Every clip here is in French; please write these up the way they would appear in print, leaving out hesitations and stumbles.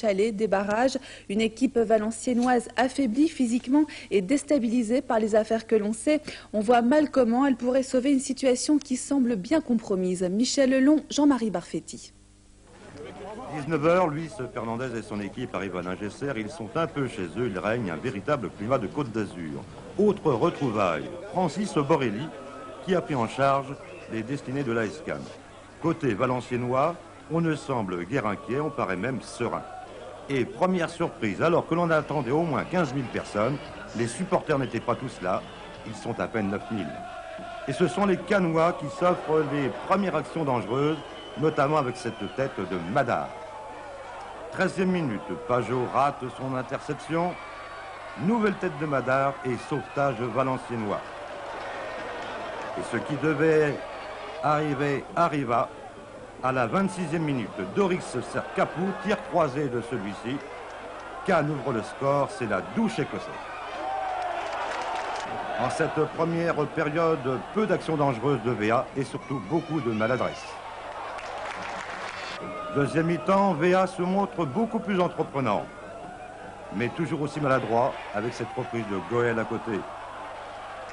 aller des barrages, une équipe valenciennoise affaiblie physiquement et déstabilisée par les affaires que l'on sait. On voit mal comment elle pourrait sauver une situation qui semble bien compromise. Michel Lelon, Jean-Marie Barfetti. 19h, Luis Fernandez et son équipe arrivent à Lingesser. Ils sont un peu chez eux. Il règne un véritable climat de Côte d'Azur. Autre retrouvaille, Francis Borelli, qui a pris en charge les destinées de l'AS Cannes. Côté valenciennois, on ne semble guère inquiet, on paraît même serein. Et première surprise, alors que l'on attendait au moins 15 000 personnes, les supporters n'étaient pas tous là, ils sont à peine 9 000. Et ce sont les Cannois qui s'offrent les premières actions dangereuses, notamment avec cette tête de Madar. 13e minute, Pajot rate son interception, nouvelle tête de Madar et sauvetage valenciennois. Et ce qui devait arriver, arriva. À la 26e minute, Doris sert Capou, tir croisé de celui-ci. Cannes ouvre le score, c'est la douche écossaise. En cette première période, peu d'actions dangereuses de VA et surtout beaucoup de maladresse. Deuxième mi-temps, VA se montre beaucoup plus entreprenant, mais toujours aussi maladroit avec cette reprise de Goël à côté.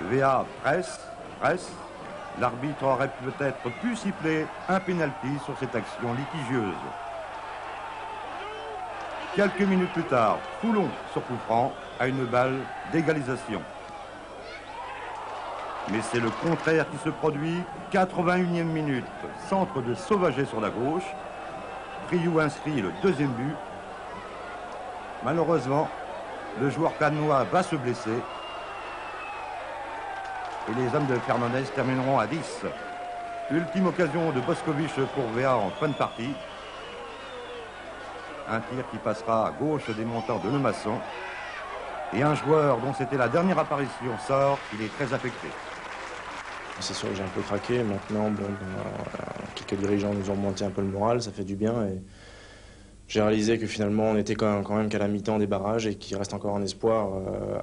VA presse. L'arbitre aurait peut-être pu siffler un pénalty sur cette action litigieuse. Quelques minutes plus tard, Toulon sur coup franc à une balle d'égalisation. Mais c'est le contraire qui se produit. 81e minute, centre de Sauvaget sur la gauche. Friou inscrit le deuxième but. Malheureusement, le joueur cannois va se blesser. Et les hommes de Fernandez termineront à 10. Ultime occasion de Boscovich pour VA en fin de partie. Un tir qui passera à gauche des montants de Lemasson. Et un joueur dont c'était la dernière apparition sort, il est très affecté. C'est sûr que j'ai un peu craqué. Maintenant, bon, quelques dirigeants nous ont remonté un peu le moral, ça fait du bien. Et j'ai réalisé que finalement, on était quand même qu'à la mi-temps des barrages et qu'il reste encore un espoir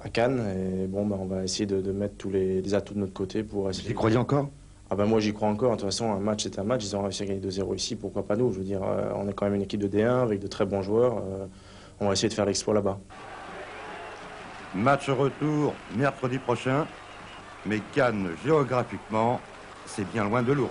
à Cannes. Et bon, on va essayer de mettre tous les atouts de notre côté pour essayer. Vous y croyez encore? Ah ben moi, j'y crois encore. De toute façon, un match, c'est un match. Ils ont réussi à gagner 2-0 ici, pourquoi pas nous? Je veux dire, on est quand même une équipe de D1 avec de très bons joueurs. On va essayer de faire l'exploit là-bas. Match retour mercredi prochain. Mais Cannes, géographiquement, c'est bien loin de Lourdes.